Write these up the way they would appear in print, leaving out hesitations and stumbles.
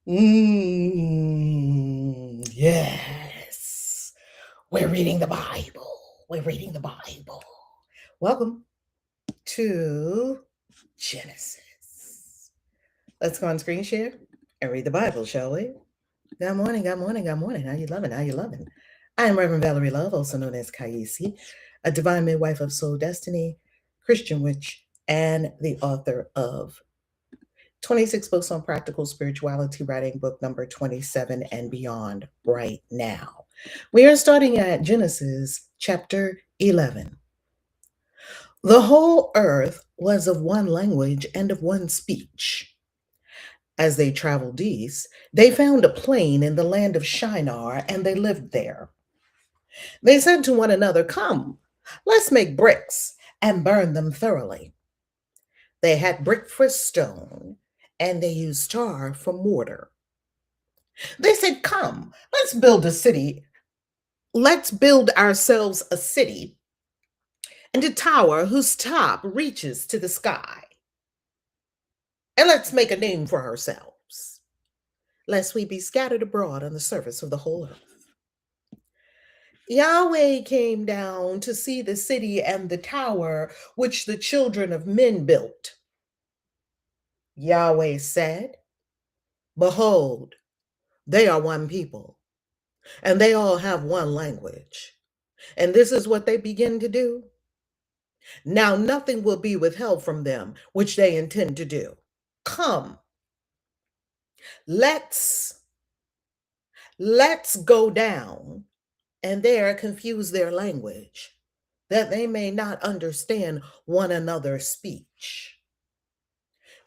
Yes. We're reading the Bible. We're reading the Bible. Welcome to Genesis. Let's go on screen share and read the Bible, shall we? Good morning, good morning, good morning. How you loving? How you loving? I am Reverend Valerie Love, also known as Kaisi, a divine midwife of soul destiny, Christian witch, and the author of 26 books on practical spirituality, writing book number 27 and beyond right now. We are starting at Genesis chapter 11. The whole earth was of one language and of one speech. As they traveled east, they found a plain in the land of Shinar, and they lived there. They said to one another, "Come, let's make bricks and burn them thoroughly." They had brick for stone, and they used tar for mortar. They said, "Come, let's build a city. Let's build ourselves a city and a tower whose top reaches to the sky. And let's make a name for ourselves, lest we be scattered abroad on the surface of the whole earth." Yahweh came down to see the city and the tower which the children of men built. Yahweh said, "Behold, they are one people, and they all have one language. And this is what they begin to do. Now nothing will be withheld from them which they intend to do. Come, let's go down and there confuse their language, that they may not understand one another's speech."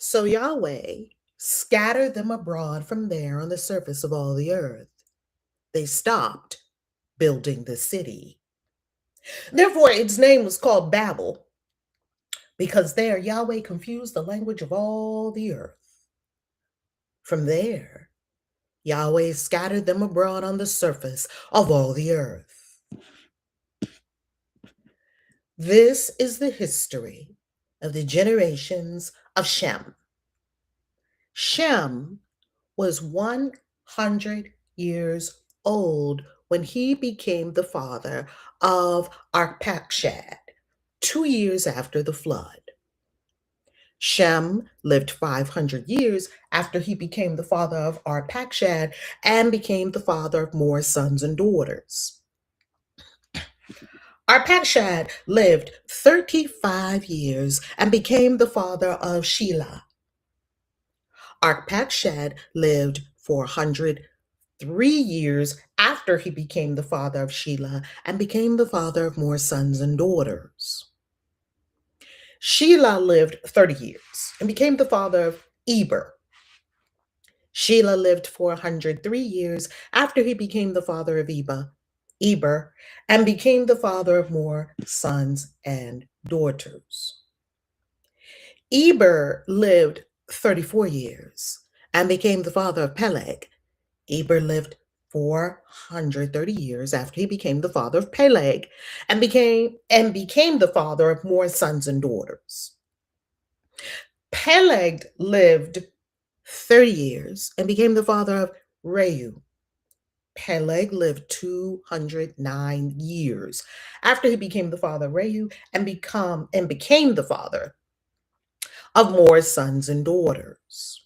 So Yahweh scattered them abroad from there on the surface of all the earth. They stopped building the city. Therefore, its name was called Babel, because there Yahweh confused the language of all the earth. From there, Yahweh scattered them abroad on the surface of all the earth. This is the history of the generations of Shem. Shem was 100 years old when he became the father of Arpachshad, 2 years after the flood. Shem lived 500 years after he became the father of Arpachshad and became the father of more sons and daughters. Arpachshad lived 35 years and became the father of Shelah. Arpachshad lived 403 years after he became the father of Shelah and became the father of more sons and daughters. Shelah lived 30 years and became the father of Eber. Shelah lived 403 years after he became the father of Eber, and became the father of more sons and daughters. Eber lived 34 years and became the father of Peleg. Eber lived 430 years after he became the father of Peleg and became the father of more sons and daughters. Peleg lived 30 years and became the father of Reu. Peleg lived 209 years after he became the father of Reu and became the father of more sons and daughters.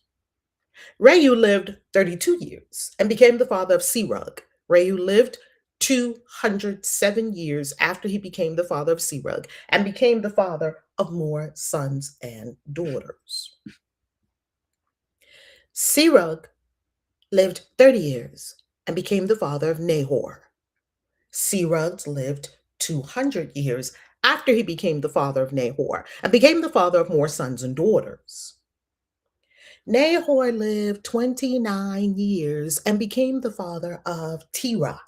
Reu lived 32 years and became the father of Serug. Reu lived 207 years after he became the father of Serug and became the father of more sons and daughters. Serug lived 30 years and became the father of Nahor. Serug lived 200 years after he became the father of Nahor and became the father of more sons and daughters. Nahor lived 29 years and became the father of Terah.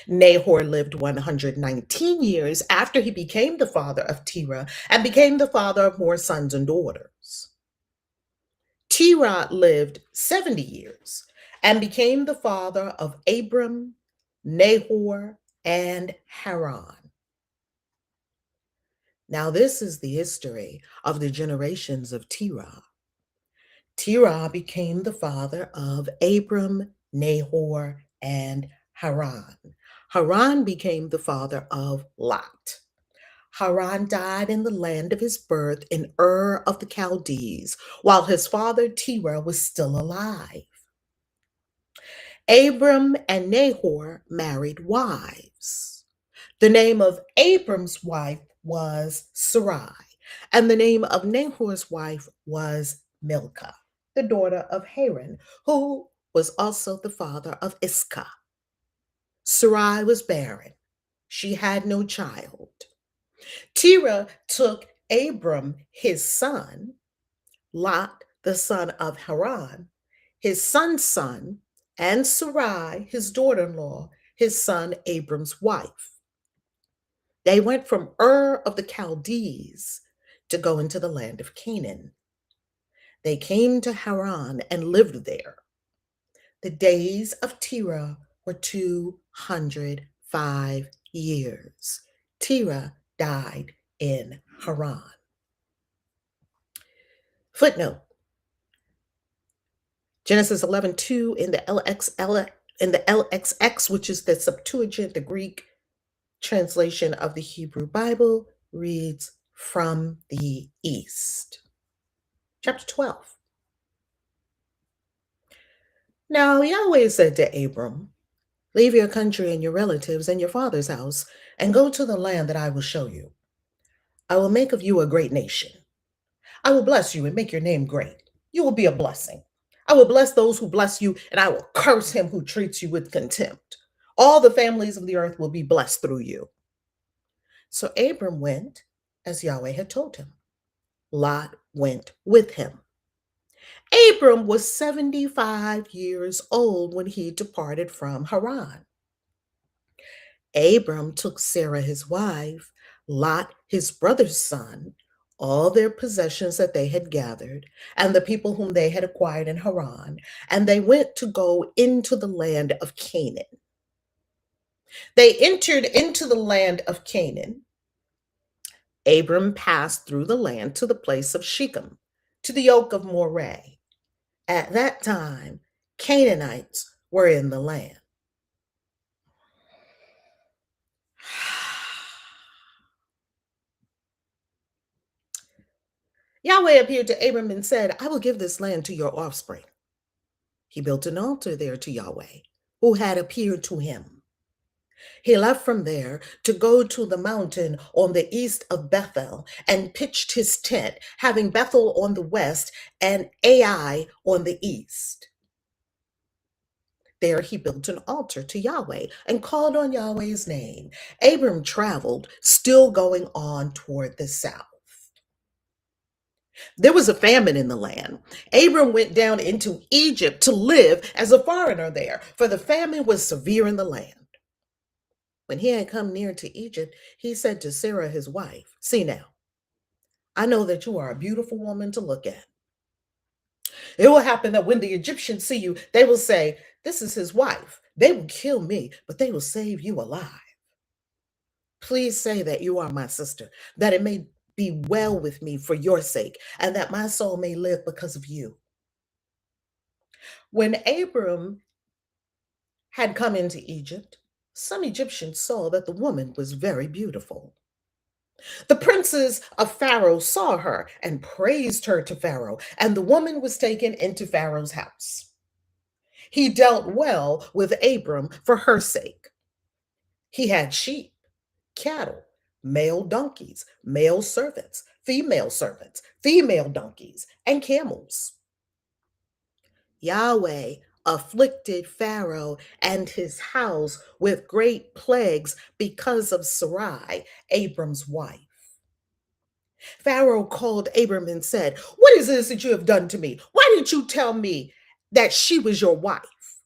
Nahor lived 119 years after he became the father of Terah and became the father of more sons and daughters. Terah lived 70 years and became the father of Abram, Nahor, and Haran. Now, this is the history of the generations of Terah. Terah became the father of Abram, Nahor, and Haran. Haran became the father of Lot. Haran died in the land of his birth in Ur of the Chaldees, while his father Terah was still alive. Abram and Nahor married wives. The name of Abram's wife was Sarai, and the name of Nahor's wife was Milcah, the daughter of Haran, who was also the father of Iscah. Sarai was barren. She had no child. Terah took Abram, his son, Lot, the son of Haran, his son's son, and Sarai, his daughter in law, his son Abram's wife. They went from Ur of the Chaldees to go into the land of Canaan. They came to Haran and lived there. The days of Terah were 205 years. Terah died in Haran. Footnote: Genesis 11:2 in the LXX, which is the Septuagint, the Greek translation of the Hebrew Bible, reads from the east. Chapter 12. Now Yahweh said to Abram, "Leave your country and your relatives and your father's house and go to the land that I will show you. I will make of you a great nation. I will bless you and make your name great. You will be a blessing. I will bless those who bless you, and I will curse him who treats you with contempt. All the families of the earth will be blessed through you." So Abram went as Yahweh had told him. Lot went with him. Abram was 75 years old when he departed from Haran. Abram took Sarah his wife, Lot his brother's son, all their possessions that they had gathered, and the people whom they had acquired in Haran, and they went to go into the land of Canaan. They entered into the land of Canaan. Abram passed through the land to the place of Shechem, to the oak of Moreh. At that time, Canaanites were in the land. Yahweh appeared to Abram and said, "I will give this land to your offspring." He built an altar there to Yahweh, who had appeared to him. He left from there to go to the mountain on the east of Bethel and pitched his tent, having Bethel on the west and Ai on the east. There he built an altar to Yahweh and called on Yahweh's name. Abram traveled, still going on toward the south. There was a famine in the land. Abram went down into Egypt to live as a foreigner there, for the famine was severe in the land. When he had come near to Egypt, he said to Sarah his wife, "See now, I know that you are a beautiful woman to look at. It will happen that when the Egyptians see you, they will say, 'This is his wife.' They will kill me, but they will save you alive. Please say that you are my sister, that it may be well with me for your sake, and that my soul may live because of you." When Abram had come into Egypt, some Egyptians saw that the woman was very beautiful. The princes of Pharaoh saw her and praised her to Pharaoh, and the woman was taken into Pharaoh's house. He dealt well with Abram for her sake. He had sheep, cattle, male donkeys, male servants, female donkeys, and camels. Yahweh afflicted Pharaoh and his house with great plagues because of Sarai, Abram's wife. Pharaoh called Abram and said, "What is this that you have done to me? Why didn't you tell me that she was your wife?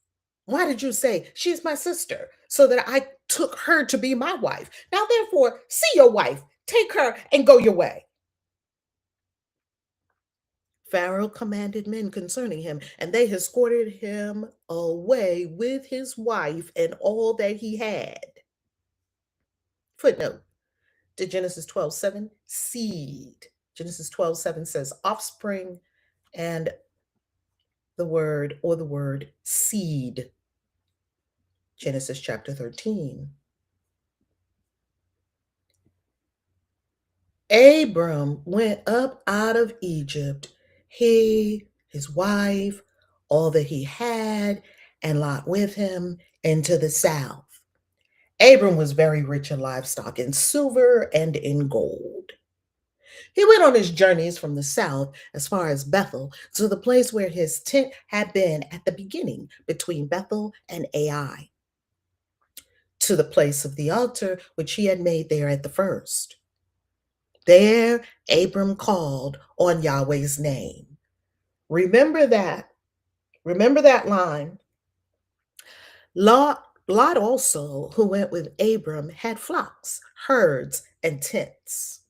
Why did you say, 'She is my sister,' so that I took her to be my wife? Now, therefore, see your wife, take her, and go your way." Pharaoh commanded men concerning him, and they escorted him away with his wife and all that he had. Footnote to Genesis 12:7, seed. Genesis 12:7 says offspring, and the word seed. Genesis chapter 13. Abram went up out of Egypt, he, his wife, all that he had, and Lot with him, into the south. Abram was very rich in livestock, in silver and in gold. He went on his journeys from the south as far as Bethel, to the place where his tent had been at the beginning, between Bethel and Ai, to the place of the altar which he had made there at the first. There Abram called on Yahweh's name. Remember that. Remember that line. Lot also, who went with Abram, had flocks, herds, and tents.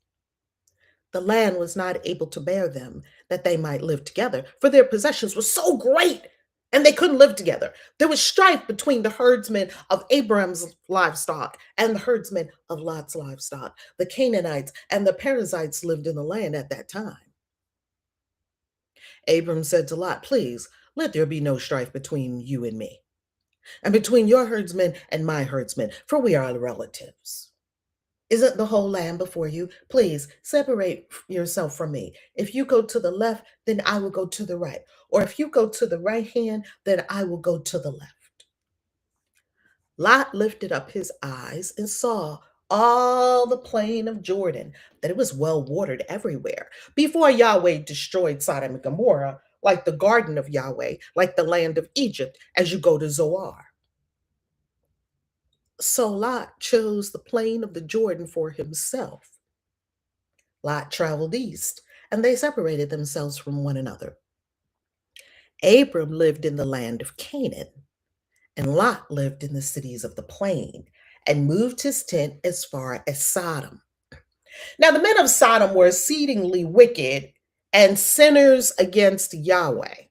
The land was not able to bear them, that they might live together, for their possessions were so great, and they couldn't live together. There was strife between the herdsmen of Abram's livestock and the herdsmen of Lot's livestock. The Canaanites and the Perizzites lived in the land at that time. Abram said to Lot, "Please, let there be no strife between you and me, and between your herdsmen and my herdsmen, for we are relatives. Isn't the whole land before you? Please separate yourself from me. If you go to the left, then I will go to the right. Or if you go to the right hand, then I will go to the left." Lot lifted up his eyes and saw all the plain of Jordan, that it was well watered everywhere, before Yahweh destroyed Sodom and Gomorrah, like the garden of Yahweh, like the land of Egypt, as you go to Zoar. So Lot chose the plain of the Jordan for himself. Lot traveled east, and they separated themselves from one another. Abram lived in the land of Canaan, and Lot lived in the cities of the plain, and moved his tent as far as Sodom. Now, the men of Sodom were exceedingly wicked and sinners against Yahweh.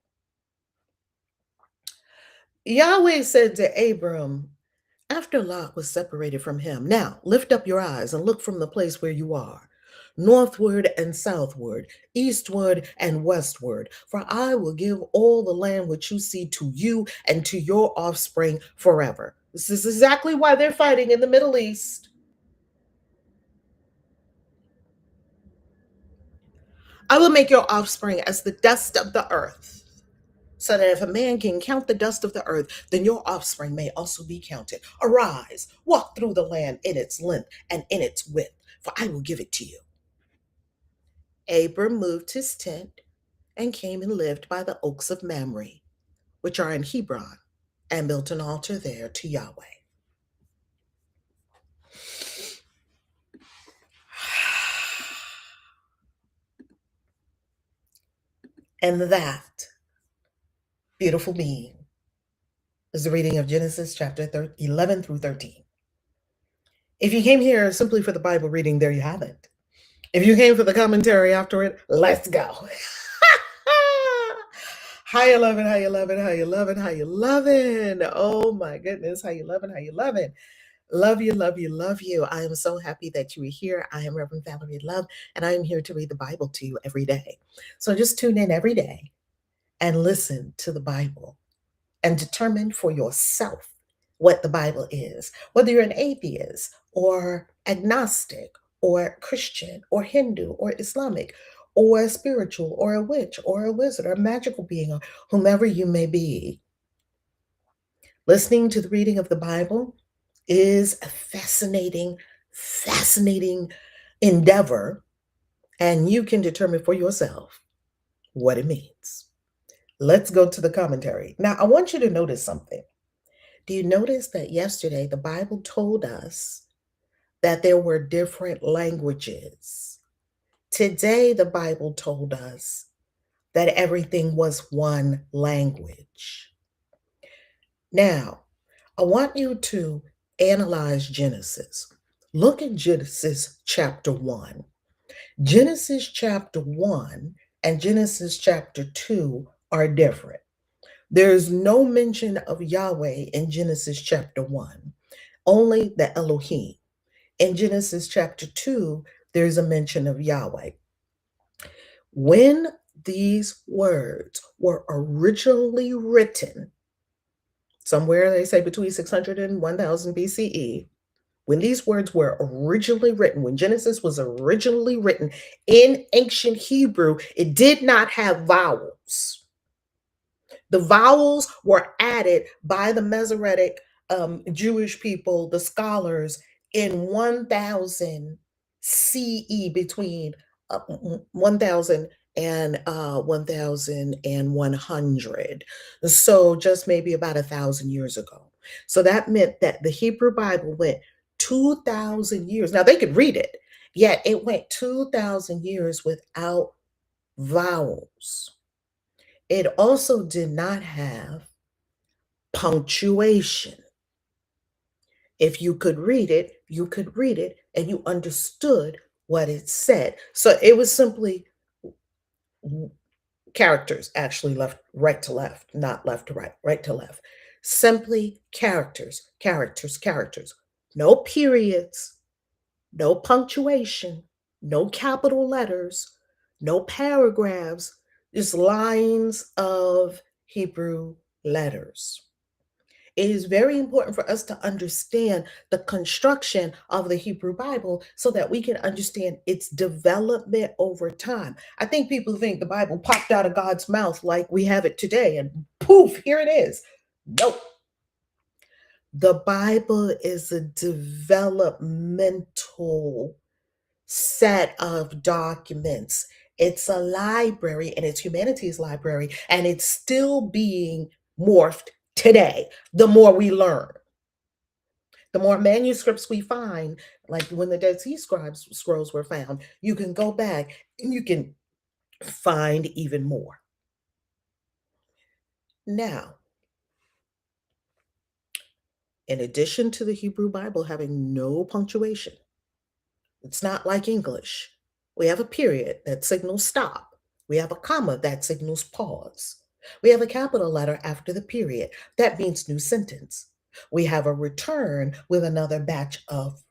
Yahweh said to Abram, after Lot was separated from him, "Now lift up your eyes and look from the place where you are, northward and southward, eastward and westward, for I will give all the land which you see to you and to your offspring forever." This is exactly why they're fighting in the Middle East. "I will make your offspring as the dust of the earth, so that if a man can count the dust of the earth, then your offspring may also be counted. Arise, walk through the land in its length and in its width, for I will give it to you." Abram moved his tent and came and lived by the oaks of Mamre, which are in Hebron, and built an altar there to Yahweh. And that, beautiful being, is the reading of Genesis chapter 11 through 13. If you came here simply for the Bible reading, there you have it. If you came for the commentary after it, let's go. How you loving, how you loving, how you loving, how you loving? Oh my goodness, how you loving, how you loving? Love you, love you, love you. I am so happy that you are here. I am Reverend Valerie Love, and I am here to read the Bible to you every day. So just tune in every day and listen to the Bible and determine for yourself what the Bible is, whether you're an atheist or agnostic or Christian or Hindu or Islamic or a spiritual or a witch or a wizard or a magical being or whomever you may be. Listening to the reading of the Bible is a fascinating, fascinating endeavor, and you can determine for yourself what it means. Let's go to the commentary. Now, I want you to notice something. Do you notice that yesterday the Bible told us that there were different languages? Today, the Bible told us that everything was one language. Now, I want you to analyze Genesis. Look at Genesis chapter 1. Genesis chapter 1 and Genesis chapter 2 are different. There's no mention of Yahweh in Genesis chapter 1, only the Elohim. In Genesis chapter 2, there's a mention of Yahweh. When these words were originally written somewhere, they say, between 600 and 1000 BCE, when these words were originally written, when Genesis was originally written in ancient Hebrew, it did not have vowels. The vowels were added by the Masoretic Jewish people, the scholars, in 1000 CE, between 1000 and 1100. So just maybe about 1,000 years ago. So that meant that the Hebrew Bible went 2,000 years. Now they could read it, yet it went 2,000 years without vowels. It also did not have punctuation. If you could read it, you could read it and you understood what it said. So it was simply characters, actually, left, right to left, not left to right, right to left. Simply characters, characters, characters. No periods, no punctuation, no capital letters, no paragraphs, just lines of Hebrew letters. It is very important for us to understand the construction of the Hebrew Bible so that we can understand its development over time. I think people think the Bible popped out of God's mouth like we have it today and poof, here it is. Nope. The Bible is a developmental set of documents. It's a library, and it's humanity's library, and it's still being morphed today. The more we learn, the more manuscripts we find, like when the Dead Sea Scrolls were found, you can go back and you can find even more. Now, in addition to the Hebrew Bible having no punctuation, it's not like English. We have a period that signals stop. We have a comma that signals pause. We have a capital letter after the period. That means new sentence. We have a return with another batch of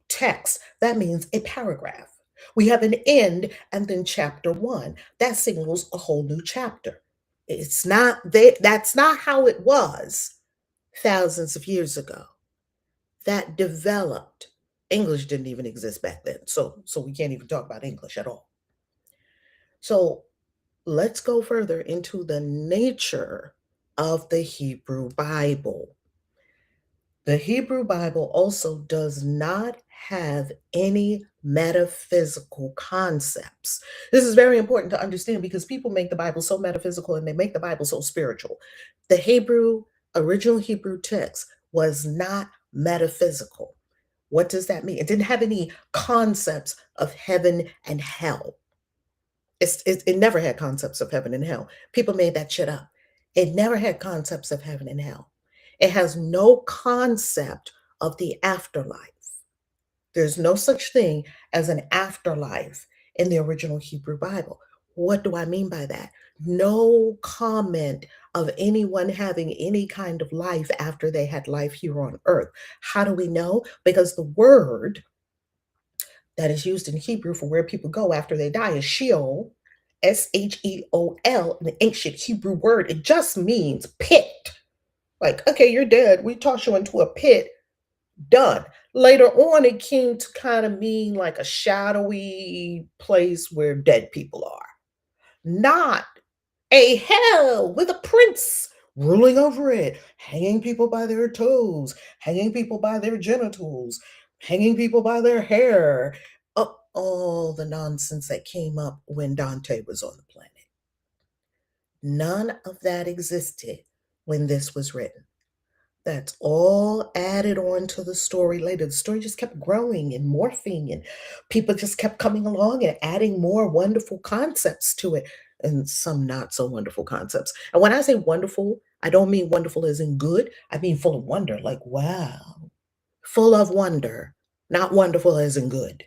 text. That means a paragraph. We have an end and then chapter one. That signals a whole new chapter. That's not how it was thousands of years ago. That developed. English didn't even exist back then. So we can't even talk about English at all. So let's go further into the nature of the Hebrew Bible. The Hebrew Bible also does not have any metaphysical concepts. This is very important to understand because people make the Bible so metaphysical and they make the Bible so spiritual. The original Hebrew text was not metaphysical. What does that mean? It didn't have any concepts of heaven and hell. It never had concepts of heaven and hell. People made that shit up. It never had concepts of heaven and hell. It has no concept of the afterlife. There's no such thing as an afterlife in the original Hebrew Bible. What do I mean by that? No comment of anyone having any kind of life after they had life here on earth. How do we know? Because the word that is used in Hebrew for where people go after they die is Sheol, Sheol, an ancient Hebrew word. It just means pit. Like, okay, you're dead. We toss you into a pit. Done. Later on, it came to kind of mean like a shadowy place where dead people are. Not a hell with a prince ruling over it, hanging people by their toes, hanging people by their genitals, hanging people by their hair. All the nonsense that came up when Dante was on the planet. None of that existed when this was written. That's all added on to the story later. The story just kept growing and morphing, and people just kept coming along and adding more wonderful concepts to it, and some not so wonderful concepts. And when I say wonderful, I don't mean wonderful as in good. I mean full of wonder, like, wow, full of wonder, not wonderful as in good.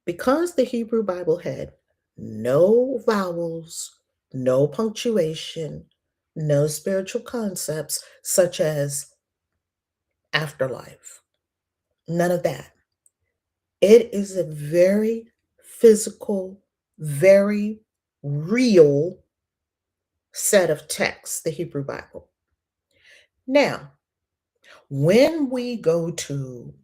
Because the Hebrew Bible had no vowels, no punctuation, no spiritual concepts such as afterlife, none of that. It is a very physical, very real set of texts, the Hebrew Bible. Now, when we go to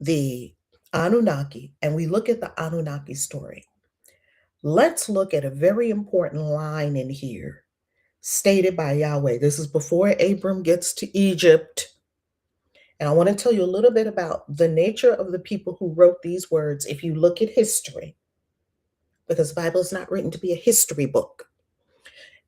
the Anunnaki and we look at the Anunnaki story, let's look at a very important line in here stated by Yahweh. This is before Abram gets to Egypt. And I want to tell you a little bit about the nature of the people who wrote these words if you look at history, because the Bible is not written to be a history book.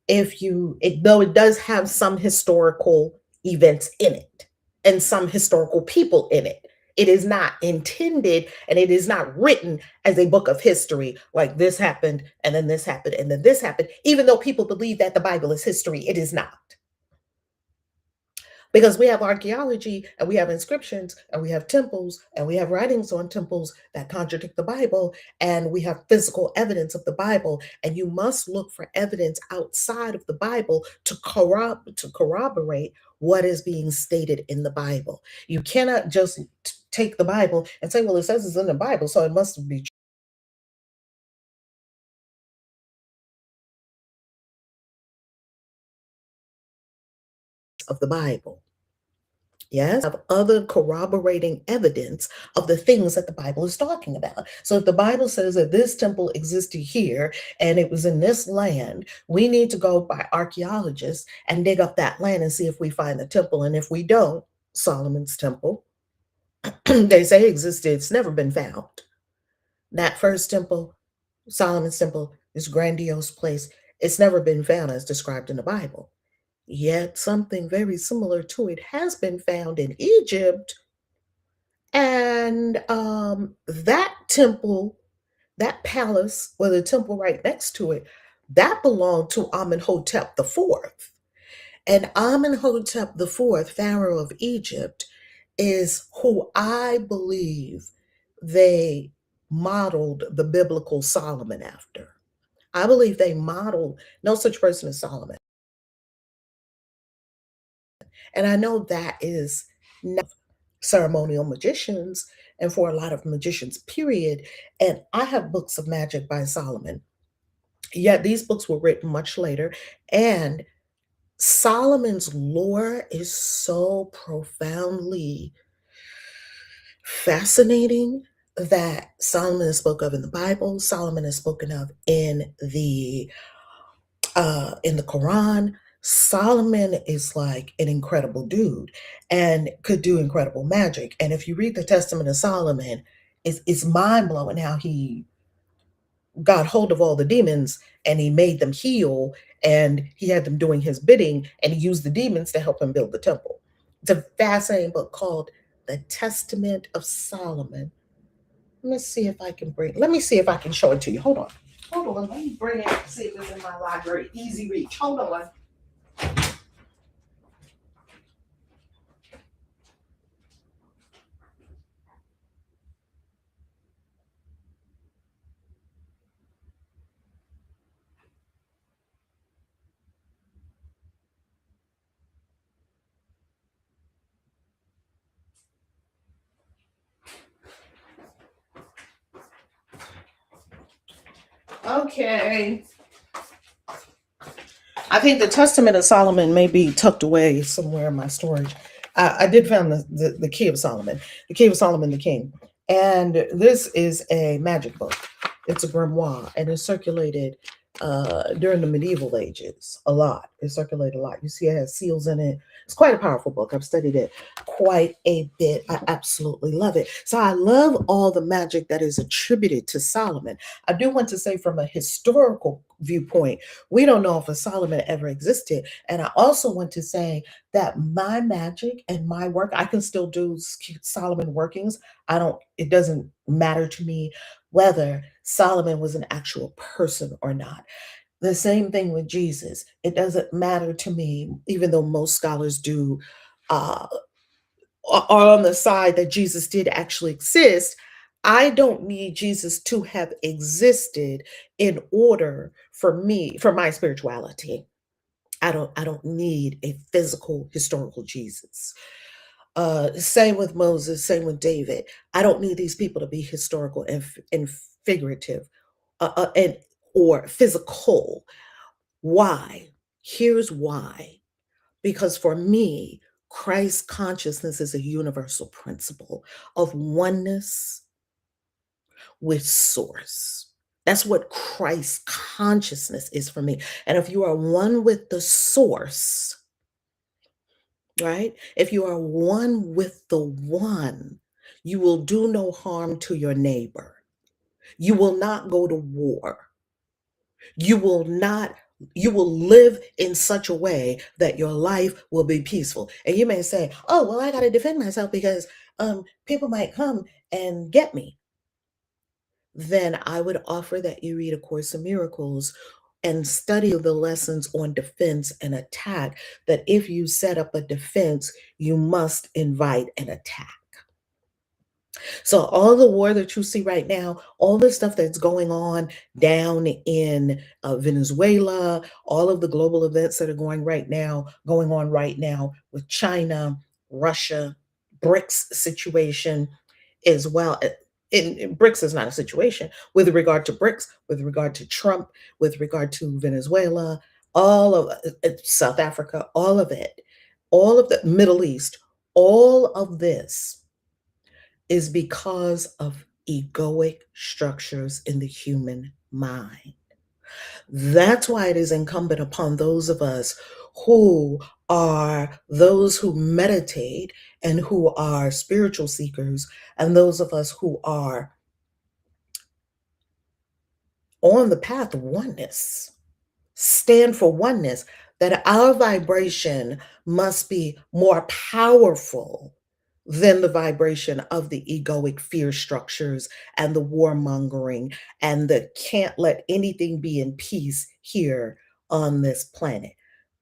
Though it does have some historical events in it and some historical people in it, it is not intended and it is not written as a book of history, like this happened and then this happened and then this happened. Even though people believe that the Bible is history, it is not. Because we have archaeology and we have inscriptions and we have temples and we have writings on temples that contradict the Bible, and we have physical evidence of the Bible. And you must look for evidence outside of the Bible to corroborate what is being stated in the Bible. You cannot just take the Bible and say, well, it says it's in the Bible, so it must be of the Bible. Yes, have other corroborating evidence of the things that the Bible is talking about. So if the Bible says that this temple existed here and it was in this land, we need to go by archaeologists and dig up that land and see if we find the temple. And if we don't, Solomon's temple, they say existed, it's never been found. That first temple, Solomon's temple, this grandiose place, it's never been found as described in the Bible. Yet something very similar to it has been found in Egypt. And that temple, that palace, or the temple right next to it, that belonged to Amenhotep IV. And Amenhotep IV, Pharaoh of Egypt, is who I believe they modeled the biblical Solomon after. I believe they modeled no such person as Solomon. And I know that is not ceremonial magicians and for a lot of magicians, period. And I have books of magic by Solomon. Yet these books were written much later. And Solomon's lore is so profoundly fascinating that Solomon is spoken of in the Bible. Solomon is spoken of in the Quran. Solomon is like an incredible dude and could do incredible magic. And if you read the Testament of Solomon, it's mind blowing how he got hold of all the demons and he made them heal, and he had them doing his bidding, and he used the demons to help him build the temple. It's a fascinating book called The Testament of Solomon. Let me see if I can show it to you. Hold on. Hold on. Let me bring it, see if it's in my library. Easy reach. Hold on. Okay. I think the Testament of Solomon may be tucked away somewhere in my storage. I did find the Key of Solomon, the Key of Solomon the King. And this is a magic book. It's a grimoire, and it's circulated during the medieval ages a lot. It circulated a lot. You see, it has seals in it. It's quite a powerful book. I've studied it quite a bit. I absolutely love it. So I love all the magic that is attributed to Solomon. I do want to say, from a historical viewpoint, we don't know if a Solomon ever existed. And I also want to say that my magic and my work, I can still do Solomon workings. It doesn't matter to me whether Solomon was an actual person or not. The same thing with Jesus. It doesn't matter to me, even though most scholars do are on the side that Jesus did actually exist. I don't need Jesus to have existed in order for my spirituality. I don't need a physical historical Jesus. Same with Moses, same with David. I don't need these people to be historical and figurative, and or physical. Why? Here's why. Because for me, Christ consciousness is a universal principle of oneness with source. That's what Christ consciousness is for me. And if you are one with the source, right? If you are one with the one, you will do no harm to your neighbor. You will not go to war. You will not, you will live in such a way that your life will be peaceful. And you may say, oh, well, I got to defend myself because people might come and get me. Then I would offer that you read A Course in Miracles and study the lessons on defense and attack, that if you set up a defense, you must invite an attack. So all the war that you see right now, all the stuff that's going on down in Venezuela, all of the global events that are going on right now with China, Russia, BRICS situation as well. In BRICS is not a situation with regard to BRICS, with regard to Trump, with regard to Venezuela, all of South Africa, all of it, all of the Middle East, all of this is because of egoic structures in the human mind. That's why it is incumbent upon those of us who are those who meditate and who are spiritual seekers, and those of us who are on the path of oneness, stand for oneness, that our vibration must be more powerful than the vibration of the egoic fear structures and the warmongering and the can't let anything be in peace here on this planet.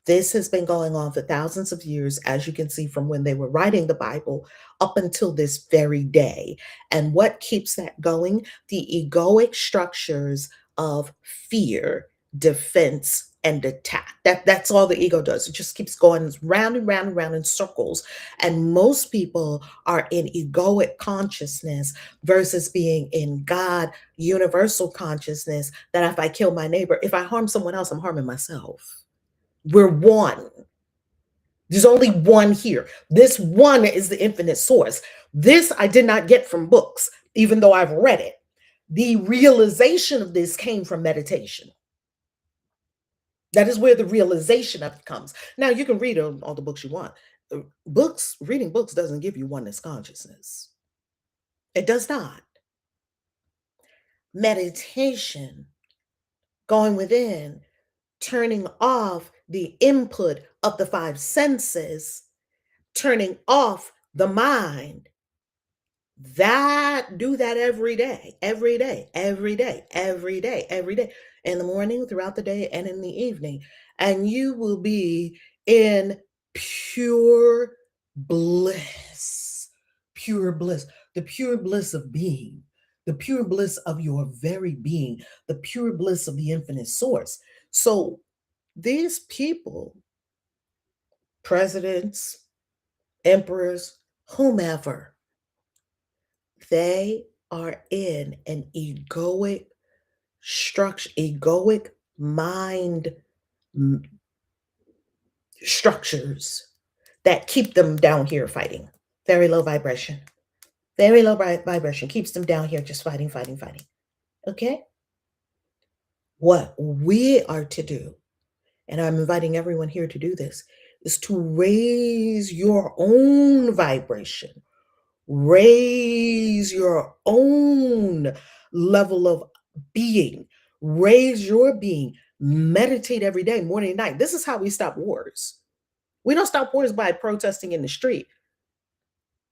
This has been going on for thousands of years, as you can see from when they were writing the Bible up until this very day. And what keeps that going? The egoic structures of fear, defense, and attack. That's all the ego does. It just keeps going round and round and round in circles. And most people are in egoic consciousness versus being in God, universal consciousness, that if I kill my neighbor, if I harm someone else, I'm harming myself. We're one. There's only one here. This one is the infinite source. This I did not get from books, even though I've read it. The realization of this came from meditation. That is where the realization of it comes. Now, you can read all the books you want. Reading books doesn't give you oneness consciousness. It does not. Meditation, going within, turning off the input of the five senses, turning off the mind. Do that every day, every day, every day, every day, every day, in the morning, throughout the day, and in the evening. And you will be in pure bliss, the pure bliss of being, the pure bliss of your very being, the pure bliss of the infinite source. So these people, presidents, emperors, whomever, they are in an egoic structure, egoic mind structures that keep them down here fighting. Very low vibration. Very low vibration keeps them down here just fighting, fighting, fighting. Okay? What we are to do, and I'm inviting everyone here to do this, is to raise your own vibration. Raise your own level of being. Raise your being. Meditate every day, morning and night. This is how we stop wars. We don't stop wars by protesting in the street.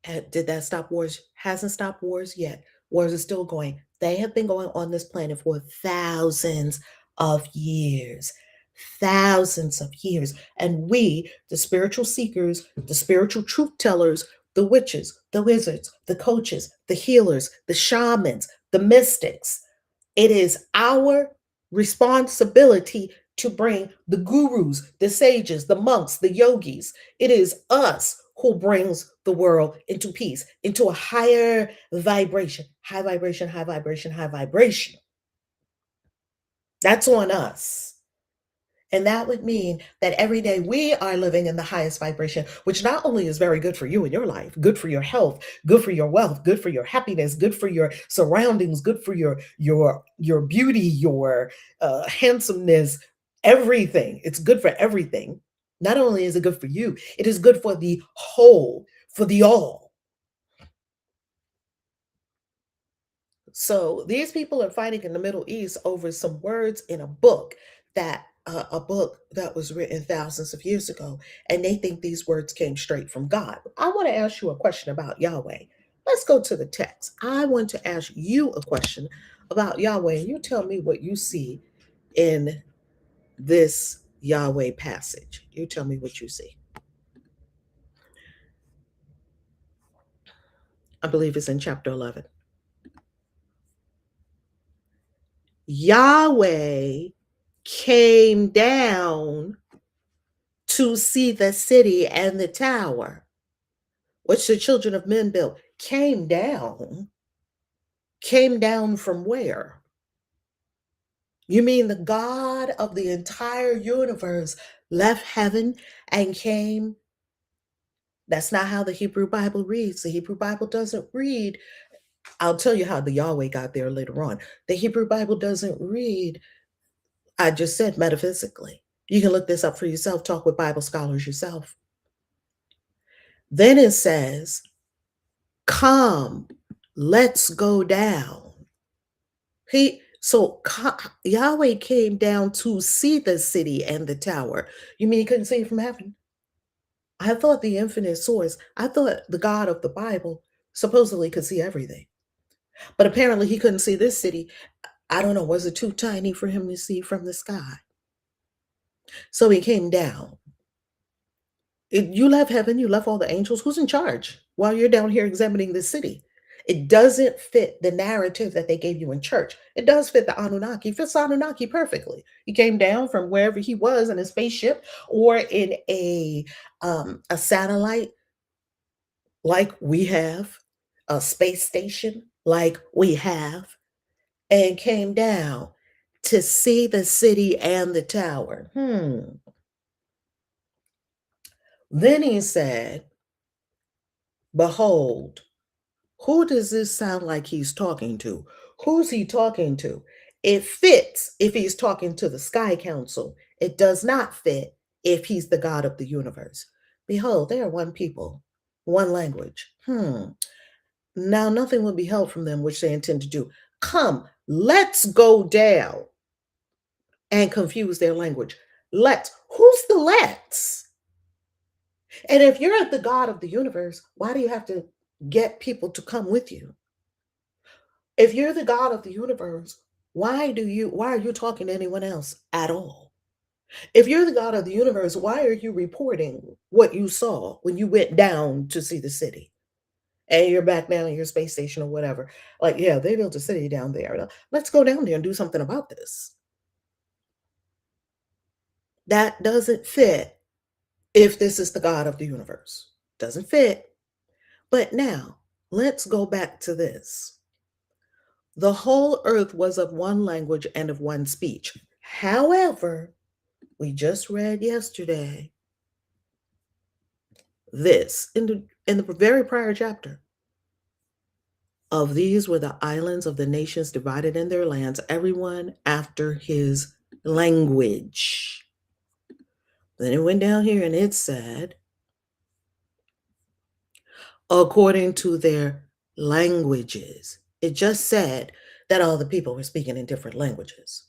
Did that stop wars? Hasn't stopped wars yet. Wars are still going. They have been going on this planet for thousands of years. Thousands of years. And we, the spiritual seekers, the spiritual truth tellers, the witches, the wizards, the coaches, the healers, the shamans, the mystics, it is our responsibility to bring the gurus, the sages, the monks, the yogis. It is us who brings the world into peace, into a higher vibration, high vibration, high vibration, high vibration. That's on us. And that would mean that every day we are living in the highest vibration, which not only is very good for you in your life, good for your health, good for your wealth, good for your happiness, good for your surroundings, good for your beauty, your handsomeness, everything. It's good for everything. Not only is it good for you, it is good for the whole, for the all. So these people are fighting in the Middle East over some words in a book that was written thousands of years ago, and they think these words came straight from God. I want to ask you a question about Yahweh. Let's go to the text. I want to ask you a question about Yahweh, and you tell me what you see in this Yahweh passage. You tell me what you see. I believe it's in chapter 11. Yahweh came down to see the city and the tower, which the children of men built. Came down. Came down from where? You mean the God of the entire universe left heaven and came? That's not how the Hebrew Bible reads. The Hebrew Bible doesn't read. I'll tell you how the Yahweh got there later on. The Hebrew Bible doesn't read, I just said metaphysically. You can look this up for yourself, talk with Bible scholars yourself. Then it says, come, let's go down. Yahweh came down to see the city and the tower. You mean he couldn't see it from heaven? I thought the infinite source, I thought the God of the Bible supposedly could see everything. But apparently he couldn't see this city. I don't know, was it too tiny for him to see from the sky? So he came down. You left heaven, you left all the angels. Who's in charge while you're down here examining this city? It doesn't fit the narrative that they gave you in church. It does fit the Anunnaki. It fits Anunnaki perfectly. He came down from wherever he was in a spaceship or in a satellite like we have, a space station like we have, and came down to see the city and the tower. Then he said, behold, who does this sound like he's talking to? Who's he talking to? It fits if he's talking to the Sky Council. It does not fit if he's the God of the universe. Behold, they are one people, one language. Now nothing will be held from them which they intend to do. Come, let's go down and confuse their language. Who's the let's? And if you're the God of the universe, why do you have to get people to come with you? If you're the God of the universe, why are you talking to anyone else at all? If you're the God of the universe, why are you reporting what you saw when you went down to see the city? And you're back down in your space station or whatever. Like, yeah, they built a city down there. Let's go down there and do something about this. That doesn't fit if this is the God of the universe. Doesn't fit. But now, let's go back to this. The whole earth was of one language and of one speech. However, we just read yesterday this in the very prior chapter. Of these were the islands of the nations divided in their lands, everyone after his language. Then it went down here and it said, according to their languages. It just said that all the people were speaking in different languages.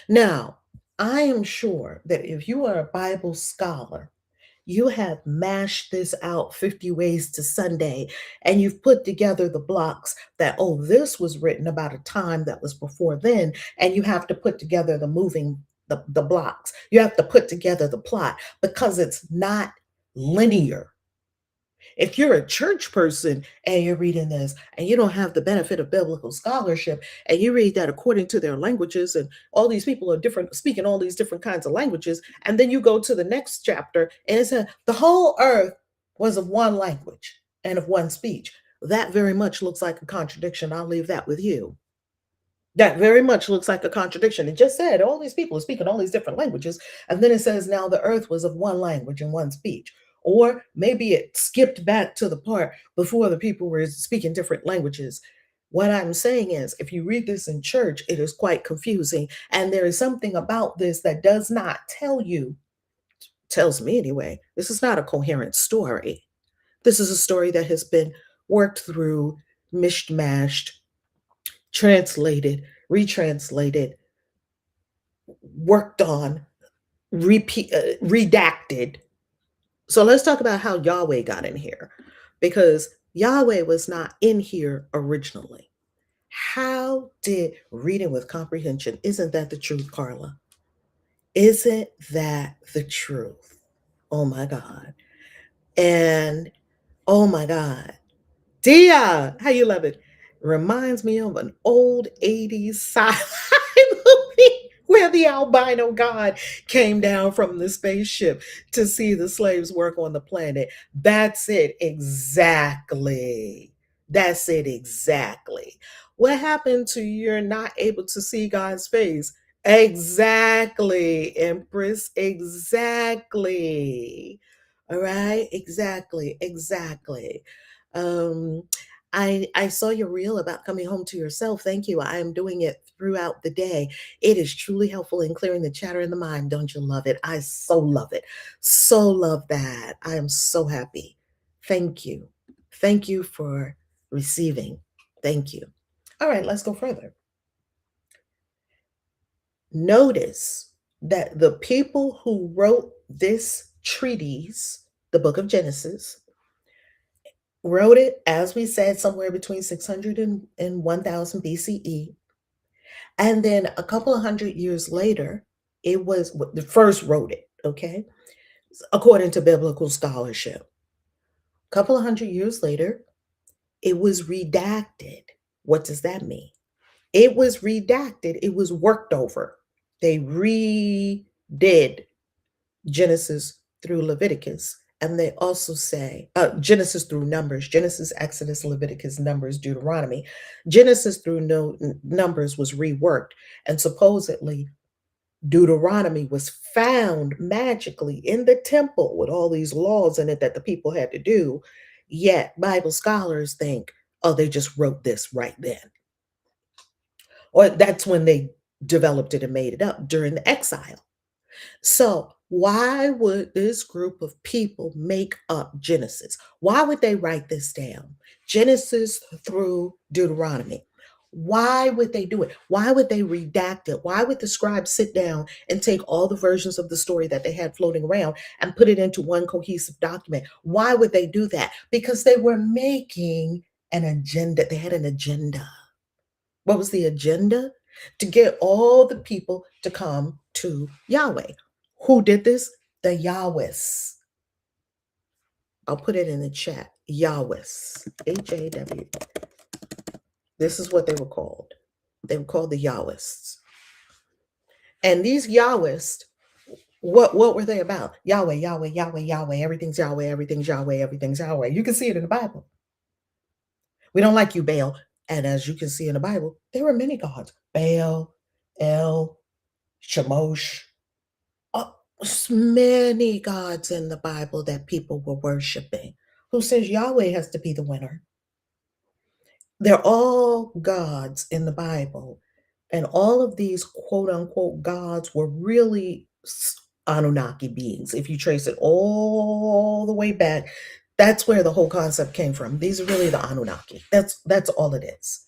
Now, I am sure that if you are a Bible scholar, you have mashed this out 50 ways to Sunday, and you've put together the blocks that, oh, this was written about a time that was before then, and you have to put together the blocks. You have to put together the plot because it's not linear. If you're a church person and you're reading this and you don't have the benefit of biblical scholarship and you read that according to their languages and all these people are different, speaking all these different kinds of languages, and then you go to the next chapter and it says the whole earth was of one language and of one speech. That very much looks like a contradiction. I'll leave that with you. That very much looks like a contradiction. It just said all these people are speaking all these different languages. And then it says now the earth was of one language and one speech. Or maybe it skipped back to the part before the people were speaking different languages. What I'm saying is, if you read this in church, it is quite confusing. And there is something about this that does not tell you, tells me anyway, this is not a coherent story. This is a story that has been worked through, mishmashed, translated, retranslated, worked on, redacted. So let's talk about how Yahweh got in here, because Yahweh was not in here originally. How did reading with comprehension? Isn't that the truth, Carla? Isn't that the truth? Oh my God. And oh my God. Dia, how you love it? Reminds me of an old 80s sci-fi movie where the albino god came down from the spaceship to see the slaves work on the planet. That's it exactly. That's it exactly. What happened to you're not able to see God's face? Exactly, Empress. Exactly. All right, exactly, exactly. Um, I saw your reel about coming home to yourself. Thank you. I am doing it throughout the day. It is truly helpful in clearing the chatter in the mind. Don't you love it? I so love it. So love that. I am so happy. Thank you. Thank you for receiving. Thank you. All right, let's go further. Notice that the people who wrote this treatise, the book of Genesis, wrote it, as we said, somewhere between 600 and 1000 BCE. And then a couple of hundred years later, it was the first wrote it, okay, according to biblical scholarship. A couple of hundred years later, it was redacted. What does that mean? It was redacted, it was worked over. They redid Genesis through Leviticus. And they also say Genesis through Numbers, Genesis, Exodus, Leviticus, Numbers, Deuteronomy. Genesis through Numbers was reworked. And supposedly Deuteronomy was found magically in the temple with all these laws in it that the people had to do. Yet Bible scholars think, oh, they just wrote this right then. Or that's when they developed it and made it up during the exile. So, why would this group of people make up Genesis? Why would they write this down? Genesis through Deuteronomy. Why would they do it? Why would they redact it? Why would the scribes sit down and take all the versions of the story that they had floating around and put it into one cohesive document? Why would they do that? Because they were making an agenda. They had an agenda. What was the agenda? To get all the people to come to Yahweh. Who did this? The Yahwehs. I'll put it in the chat. Yahwehs. H-A-W. This is what they were called. They were called the Yahwehs. And these Yahwehs, what were they about? Yahweh, Yahweh, Yahweh, Yahweh. Everything's Yahweh, everything's Yahweh, everything's Yahweh. You can see it in the Bible. We don't like you, Baal. And as you can see in the Bible, there were many gods. Baal, El, Shemosh, many gods in the Bible that people were worshiping. Who says Yahweh has to be the winner? They're all gods in the Bible. And all of these quote unquote gods were really Anunnaki beings. If you trace it all the way back, that's where the whole concept came from. These are really the Anunnaki. That's all it is.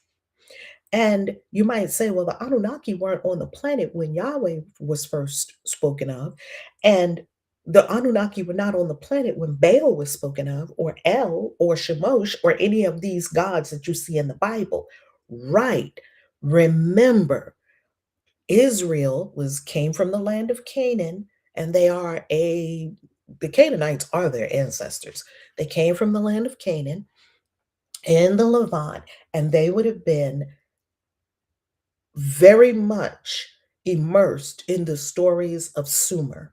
And you might say, well, the Anunnaki weren't on the planet when Yahweh was first spoken of. And the Anunnaki were not on the planet when Baal was spoken of, or El, or Shemosh, or any of these gods that you see in the Bible. Right. Remember, Israel came from the land of Canaan, and the Canaanites are their ancestors. They came from the land of Canaan in the Levant, and they would have been very much immersed in the stories of Sumer,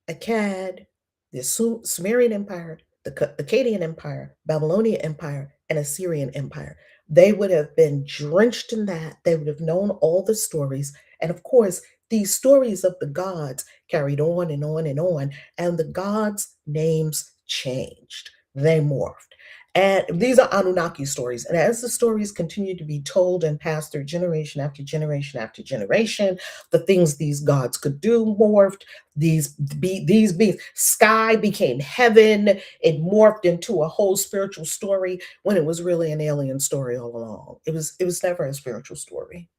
Akkad, the Sumerian Empire, the Akkadian Empire, Babylonian Empire, and Assyrian Empire. They would have been drenched in that. They would have known all the stories. And of course, these stories of the gods carried on and on and on, and the gods' names changed. They morphed. And these are Anunnaki stories. And as the stories continue to be told and passed through generation after generation after generation, the things these gods could do morphed. These beings, sky became heaven. It morphed into a whole spiritual story when it was really an alien story all along. It was never a spiritual story.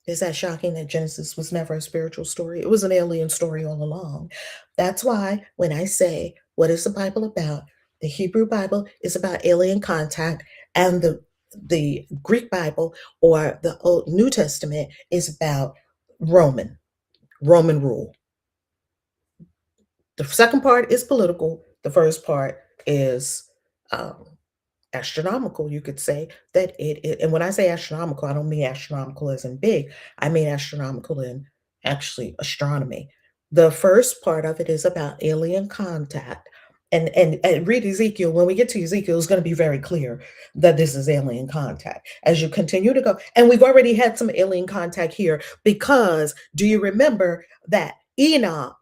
Is that shocking that Genesis was never a spiritual story? It was an alien story all along. That's why when I say, what is the Bible about? The Hebrew Bible is about alien contact, and the Greek Bible or the Old New Testament is about Roman rule. The second part is political. The first part is um, astronomical. You could say that and when I say astronomical, I don't mean astronomical as in big. I mean astronomical in actually astronomy. The first part of it is about alien contact. And read Ezekiel. When we get to Ezekiel, it's going to be very clear that this is alien contact as you continue to go. And we've already had some alien contact here because do you remember that Enoch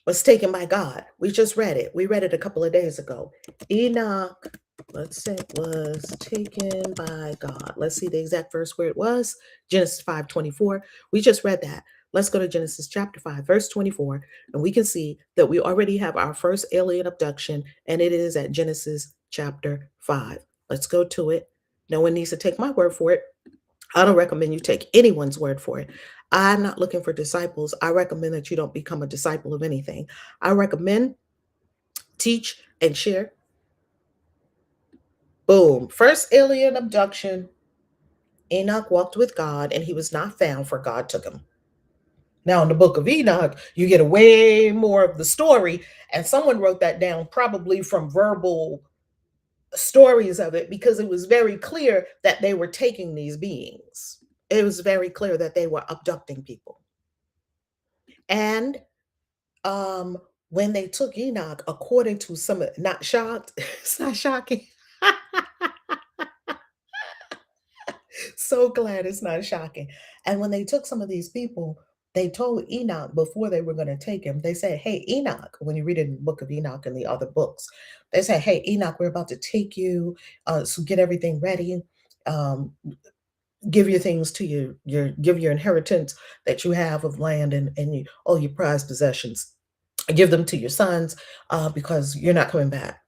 was taken by God? We just read it. We read it a couple of days ago. Enoch, let's say, was taken by God. Let's see the exact verse where it was. Genesis 5:24. We just read that. Let's go to Genesis chapter 5, verse 24, and we can see that we already have our first alien abduction, and it is at Genesis chapter 5. Let's go to it. No one needs to take my word for it. I don't recommend you take anyone's word for it. I'm not looking for disciples. I recommend that you don't become a disciple of anything. I recommend teach and share. Boom. First alien abduction. Enoch walked with God and he was not found, for God took him. Now, in the book of Enoch, you get a way more of the story, and someone wrote that down probably from verbal stories of it because it was very clear that they were taking these beings. It was very clear that they were abducting people. And um, when they took Enoch, according to some, not shocked, it's not shocking. So glad it's not shocking. And when they took some of these people, they told Enoch before they were going to take him, they said, hey, Enoch, when you read in the book of Enoch and the other books, they said, hey, Enoch, we're about to take you, so get everything ready. Um, give your things to give your inheritance that you have of land and all your prized possessions. Give them to your sons because you're not coming back.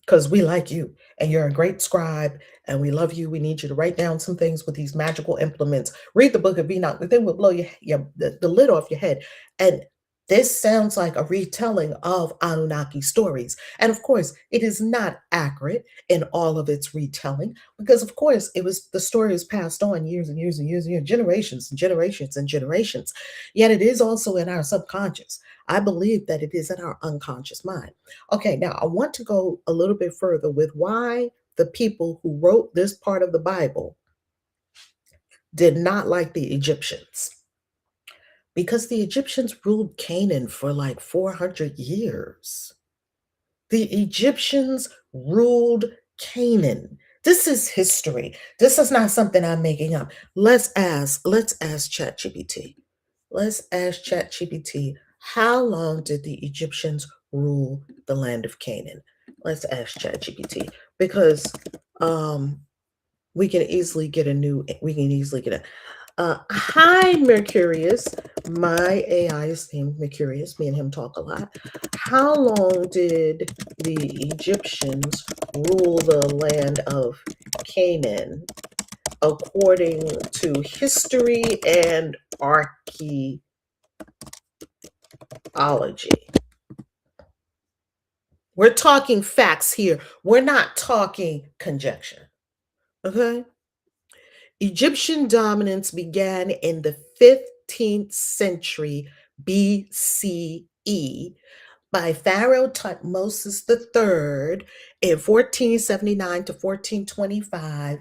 Because we like you and you're a great scribe and we love you. We need you to write down some things with these magical implements. Read the book of Enoch. The thing will blow the lid off your head. And this sounds like a retelling of Anunnaki stories. And of course, it is not accurate in all of its retelling because, of course, the story is passed on years and years and years and years, generations and generations and generations. Yet it is also in our subconscious. I believe that it is in our unconscious mind. Okay, now I want to go a little bit further with why the people who wrote this part of the Bible did not like the Egyptians. Because the Egyptians ruled Canaan for like 400 years. The Egyptians ruled Canaan. This is history. This is not something I'm making up. Let's ask ChatGPT. Let's ask ChatGPT, how long did the Egyptians rule the land of Canaan? Let's ask ChatGPT because we can easily get hi, Mercurius. My AI is named Mercurius. Me and him talk a lot. How long did the Egyptians rule the land of Canaan according to history and archaeology? We're talking facts here. We're not talking conjecture. Okay? Egyptian dominance began in the 15th century BCE by Pharaoh Tutmosis III in 1479 to 1425.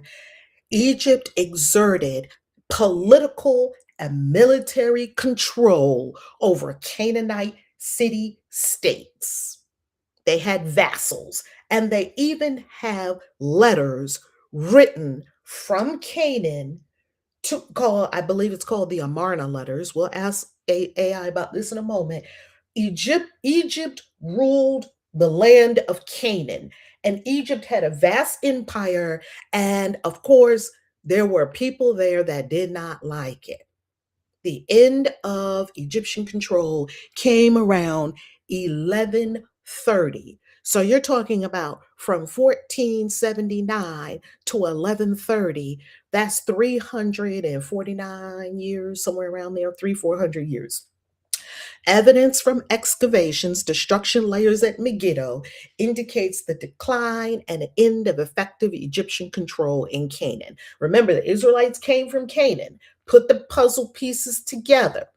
Egypt exerted political and military control over Canaanite city states. They had vassals, and they even have letters written from Canaan to call, I believe it's called the Amarna letters. We'll ask AI about this in a moment. Egypt ruled the land of Canaan, and Egypt had a vast empire, and of course, there were people there that did not like it. The end of Egyptian control came around 1130. So you're talking about from 1479 to 1130. That's 349 years, somewhere around there, 400 years. Evidence from excavations, destruction layers at Megiddo indicates the decline and end of effective Egyptian control in Canaan. Remember, the Israelites came from Canaan, put the puzzle pieces together.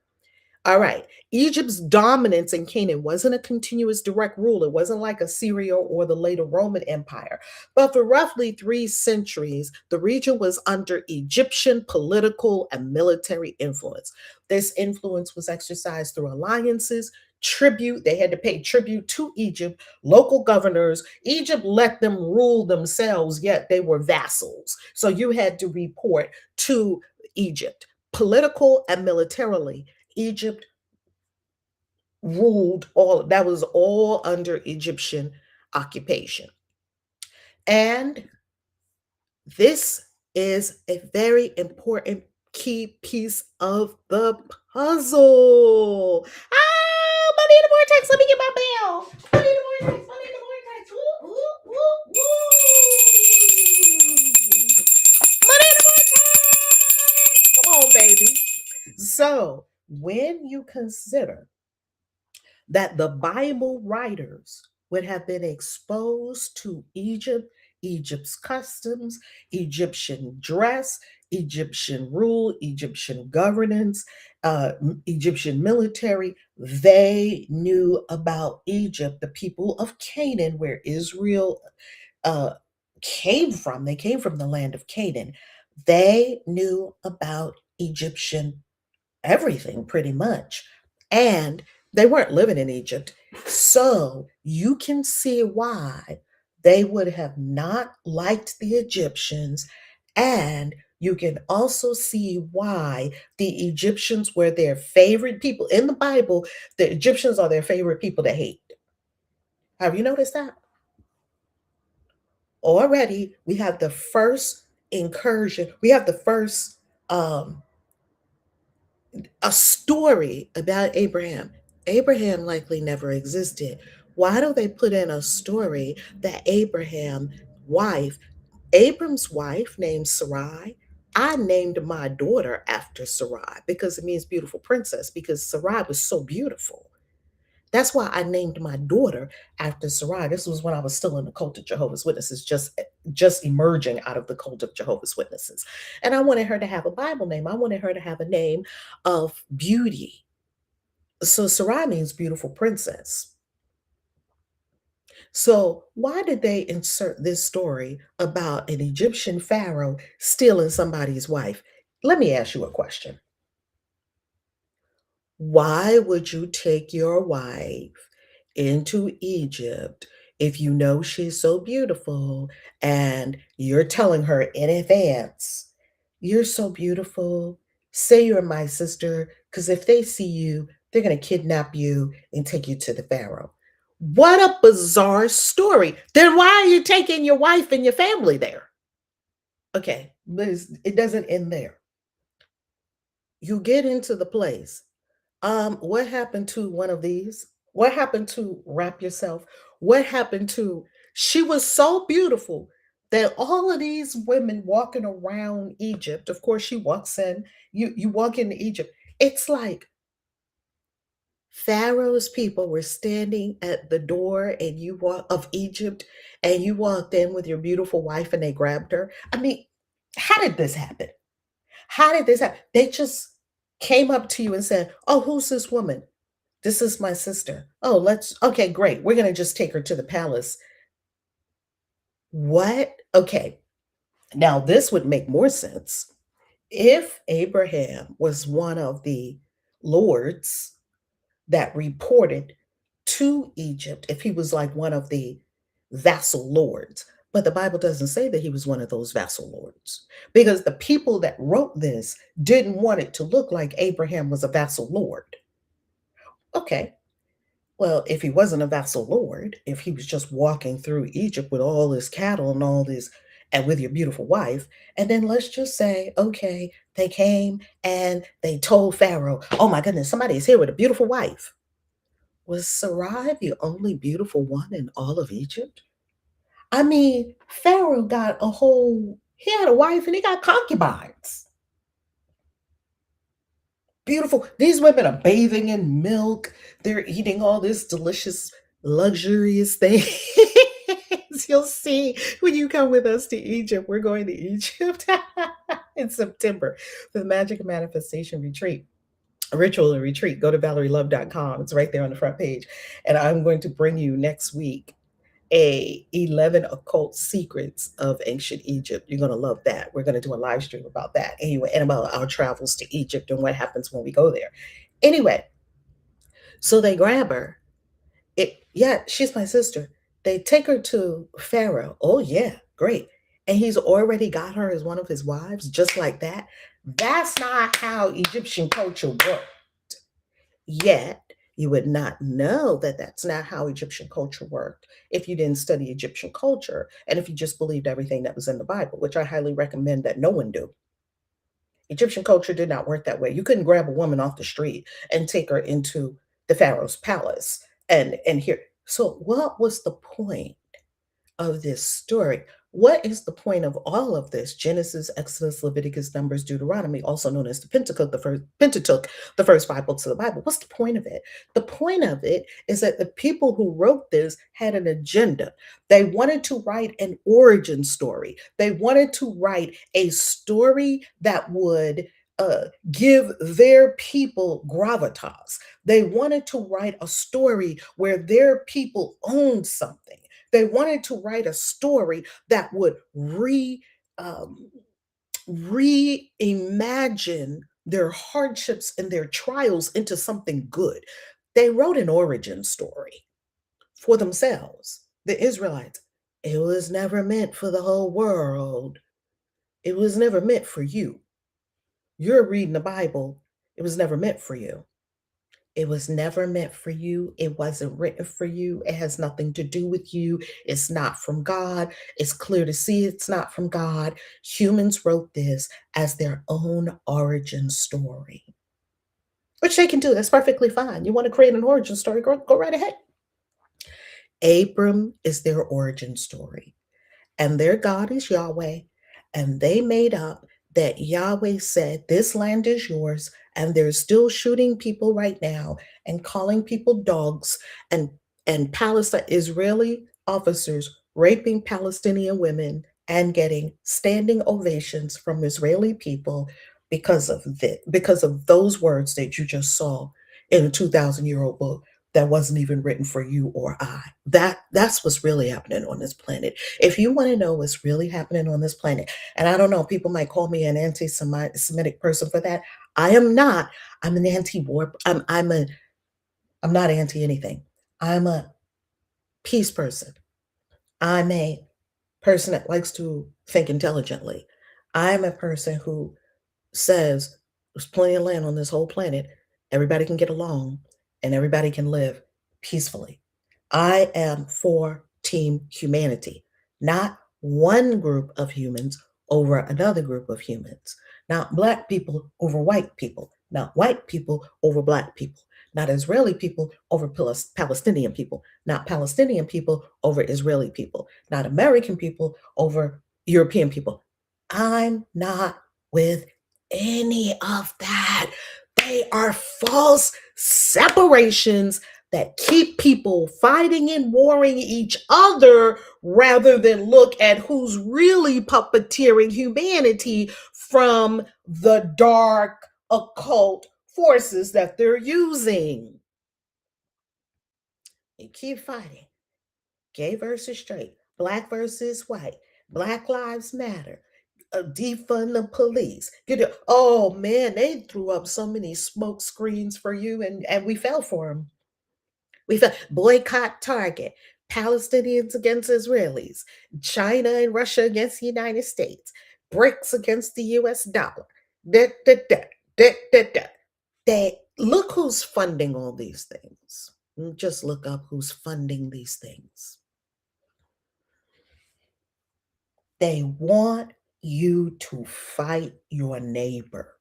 All right. Egypt's dominance in Canaan wasn't a continuous direct rule. It wasn't like Assyria or the later Roman Empire. But for roughly 3 centuries, the region was under Egyptian political and military influence. This influence was exercised through alliances, tribute. They had to pay tribute to Egypt, local governors. Egypt let them rule themselves, yet they were vassals. So you had to report to Egypt. Political and militarily, Egypt ruled all, that was all under Egyptian occupation. And this is a very important key piece of the puzzle. Ah, money in the vortex. Let me get my bell. Money in the vortex. Money in the vortex. Woo, woo, woo, woo. Money in the vortex. Come on, baby. So when you consider that the Bible writers would have been exposed to Egypt, Egypt's customs, Egyptian dress, Egyptian rule, Egyptian governance, Egyptian military. They knew about Egypt, the people of Canaan, where Israel uh, came from. They came from the land of Canaan. They knew about Egyptian everything pretty much. And they weren't living in Egypt. So you can see why they would have not liked the Egyptians. And you can also see why the Egyptians were their favorite people. In the Bible, the Egyptians are their favorite people to hate. Have you noticed that? Already, we have the first incursion, we have the first a story about Abraham. Abraham likely never existed. Why do they put in a story that Abram's wife named Sarai? I named my daughter after Sarai because it means beautiful princess, because Sarai was so beautiful. That's why I named my daughter after Sarai. This was when I was still in the cult of Jehovah's Witnesses, just emerging out of the cult of Jehovah's Witnesses. And I wanted her to have a Bible name. I wanted her to have a name of beauty. So Sarai means beautiful princess. So why did they insert this story about an Egyptian pharaoh stealing somebody's wife? Let me ask you a question. Why would you take your wife into Egypt if you know she's so beautiful and you're telling her in advance, "You're so beautiful. Say you're my sister, because if they see you, they're going to kidnap you and take you to the Pharaoh." What a bizarre story. Then why are you taking your wife and your family there? Okay, but it doesn't end there. You get into the place. What happened to one of these? What happened to wrap yourself? What happened to she was so beautiful that all of these women walking around Egypt, of course she walks in, you walk into Egypt. It's like Pharaoh's people were standing at the door and you walk of Egypt and you walked in with your beautiful wife and they grabbed her. I mean, how did this happen? How did this happen? They just came up to you and said, "Oh, who's this woman?" "This is my sister." "Oh, okay, great. We're going to just take her to the palace." What? Okay. Now this would make more sense If Abraham was one of the lords that reported to Egypt, if he was like one of the vassal lords, but the Bible doesn't say that he was one of those vassal lords, because the people that wrote this didn't want it to look like Abraham was a vassal lord. Okay, well, if he wasn't a vassal lord, if he was just walking through Egypt with all his cattle and all this, and with your beautiful wife, and then let's just say, okay, they came and they told Pharaoh, oh my goodness, somebody is here with a beautiful wife. Was Sarai the only beautiful one in all of Egypt? I mean, Pharaoh got a whole, he had a wife and he got concubines. Beautiful. These women are bathing in milk. They're eating all this delicious, luxurious things. You'll see when you come with us to Egypt. We're going to Egypt in September for the Magic and Manifestation Retreat. Ritual and retreat. Go to valerielove.com. It's right there on the front page. And I'm going to bring you next week 11 occult secrets of ancient Egypt. You're going to love that. We're going to do a live stream about that anyway, and about our travels to Egypt and what happens when we go there. Anyway, so they grab her. Yeah, she's my sister. They take her to Pharaoh. Oh yeah, great. And he's already got her as one of his wives, just like that. That's not how Egyptian culture works. Yet, you would not know that that's not how Egyptian culture worked if you didn't study Egyptian culture and if you just believed everything that was in the Bible, which I highly recommend that no one do. Egyptian culture did not work that way. You couldn't grab a woman off the street and take her into the Pharaoh's palace and here. So, what was the point of this story? What is the point of all of this? Genesis, Exodus, Leviticus, Numbers, Deuteronomy, also known as the Pentateuch, the first five books of the Bible. What's the point of it? The point of it is that the people who wrote this had an agenda. They wanted to write an origin story. They wanted to write a story that would give their people gravitas. They wanted to write a story where their people owned something. They wanted to write a story that would um, reimagine their hardships and their trials into something good. They wrote an origin story for themselves, the Israelites. It was never meant for the whole world. It was never meant for you. You're reading the Bible. It was never meant for you. It was never meant for you. It wasn't written for you. It has nothing to do with you. It's not from God. It's clear to see it's not from God. Humans wrote this as their own origin story, which they can do. That's perfectly fine. You want to create an origin story, go right ahead. Abram is their origin story, and their God is Yahweh. And they made up that Yahweh said, this land is yours. And they're still shooting people right now and calling people dogs, and Palestine, Israeli officers raping Palestinian women and getting standing ovations from Israeli people because of those words that you just saw in a 2,000-year-old book that wasn't even written for you or I. That's what's really happening on this planet. If you want to know what's really happening on this planet, and I don't know, people might call me an anti-Semitic person for that. I am not. I'm an anti-war. I'm not anti anything. I'm a peace person. I'm a person that likes to think intelligently. I'm a person who says there's plenty of land on this whole planet. Everybody can get along and everybody can live peacefully. I am for team humanity, not one group of humans over another group of humans, not Black people over white people, not white people over Black people, not Israeli people over Palestinian people, not Palestinian people over Israeli people, not American people over European people. I'm not with any of that. They are false separations that keep people fighting and warring each other rather than look at who's really puppeteering humanity from the dark occult forces that they're using. You keep fighting. Gay versus straight, Black versus white, Black Lives Matter, defund the police. Oh man, they threw up so many smoke screens for you, and we fell for them. We fell. Boycott Target. Palestinians against Israelis. China and Russia against the United States. BRICS against the US dollar. Da, da, da, da, da, da. Look who's funding all these things. Just look up who's funding these things. They want you to fight your neighbor.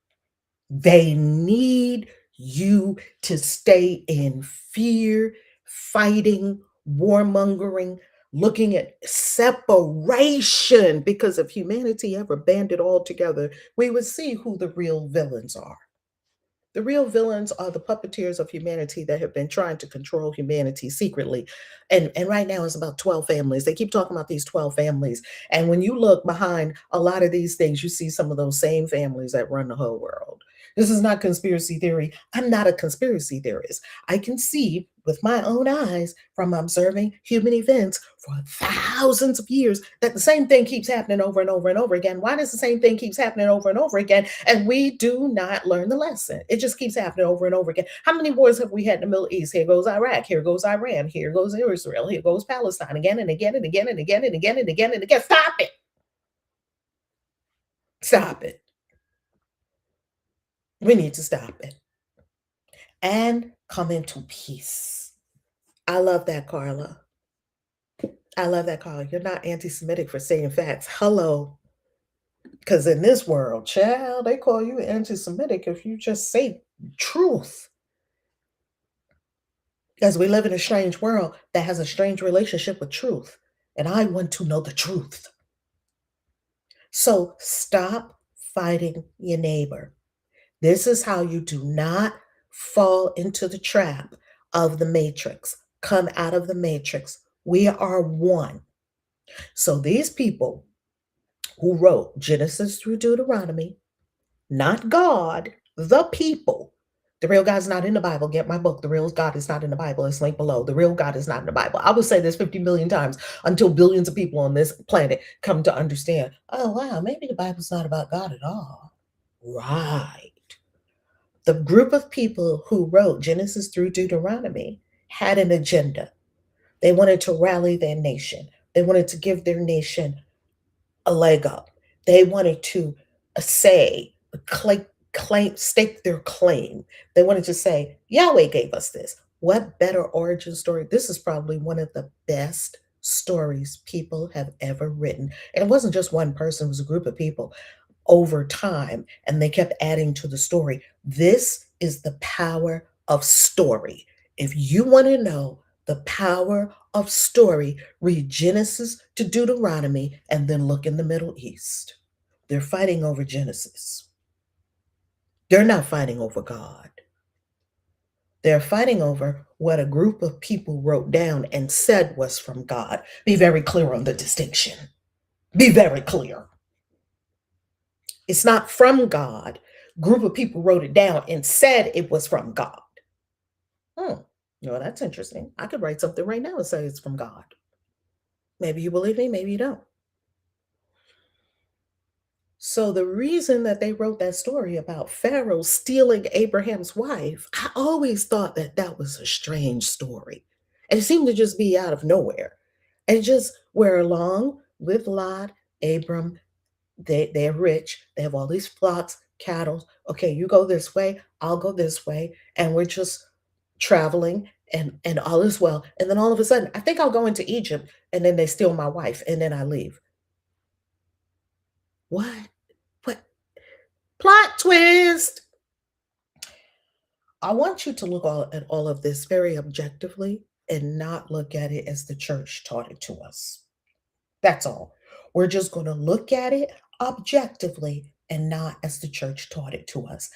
They need you to stay in fear, fighting, warmongering, looking at separation. Because if humanity ever banded all together, we would see who the real villains are. The real villains are the puppeteers of humanity that have been trying to control humanity secretly. And right now it's about 12 families. They keep talking about these 12 families. And when you look behind a lot of these things, you see some of those same families that run the whole world. This is not conspiracy theory. I'm not a conspiracy theorist. I can see with my own eyes from observing human events for thousands of years that the same thing keeps happening over and over and over again. Why does the same thing keeps happening over and over again? And we do not learn the lesson. It just keeps happening over and over again. How many wars have we had in the Middle East? Here goes Iraq. Here goes Iran. Here goes Israel. Here goes Palestine again and again and again and again and again and again and again. Stop it. Stop it. We need to stop it and come into peace. I love that, Carla. I love that, Carla. You're not anti-Semitic for saying facts. Hello. Because in this world, child, they call you anti-Semitic if you just say truth. Because we live in a strange world that has a strange relationship with truth. And I want to know the truth. So stop fighting your neighbor. This is how you do not fall into the trap of the matrix. Come out of the matrix. We are one. So these people who wrote Genesis through Deuteronomy, not God, the people. The real God is not in the Bible. Get my book. The real God is not in the Bible. It's linked below. The real God is not in the Bible. I will say this 50 million times until billions of people on this planet come to understand, oh, wow, maybe the Bible's not about God at all. Right. The group of people who wrote Genesis through Deuteronomy had an agenda. They wanted to rally their nation. They wanted to give their nation a leg up. They wanted to say, stake their claim. They wanted to say, Yahweh gave us this. What better origin story? This is probably one of the best stories people have ever written. And it wasn't just one person, it was a group of people over time, and they kept adding to the story. This is the power of story. If you want to know the power of story, read Genesis to Deuteronomy and then look in the Middle East. They're fighting over Genesis. They're not fighting over God. They're fighting over what a group of people wrote down and said was from God. Be very clear on the distinction. Be very clear. It's not from God. Group of people wrote it down and said it was from God. Well, that's interesting. I could write something right now and say it's from God. Maybe you believe me, maybe you don't. So the reason that they wrote that story about Pharaoh stealing Abraham's wife, I always thought that that was a strange story. And it seemed to just be out of nowhere. And just where along with Lot, Abram, they're rich. They have all these flocks, cattle. Okay, you go this way, I'll go this way. And we're just traveling and all is well. And then all of a sudden, I think I'll go into Egypt, and then they steal my wife and then I leave. What? Plot twist. I want you to look at all of this very objectively and not look at it as the church taught it to us. That's all. We're just going to look at it objectively and not as the church taught it to us.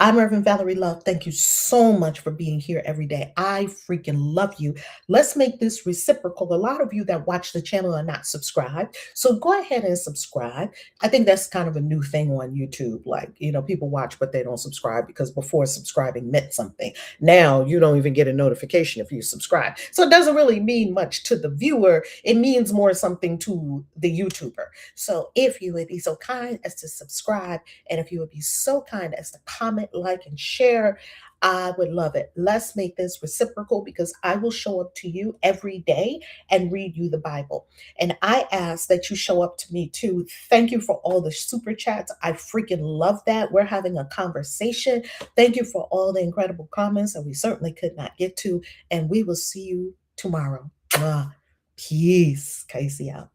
I'm Reverend Valerie Love. Thank you so much for being here every day. I freaking love you. Let's make this reciprocal. A lot of you that watch the channel are not subscribed. So go ahead and subscribe. I think that's kind of a new thing on YouTube. Like, people watch, but they don't subscribe because before subscribing meant something. Now you don't even get a notification if you subscribe. So it doesn't really mean much to the viewer. It means more something to the YouTuber. So if you would be so kind as to subscribe, and if you would be so kind as to comment, like, and share, I would love it. Let's make this reciprocal because I will show up to you every day and read you the Bible. And I ask that you show up to me too. Thank you for all the super chats. I freaking love that. We're having a conversation. Thank you for all the incredible comments that we certainly could not get to. And we will see you tomorrow. Peace. Casey out.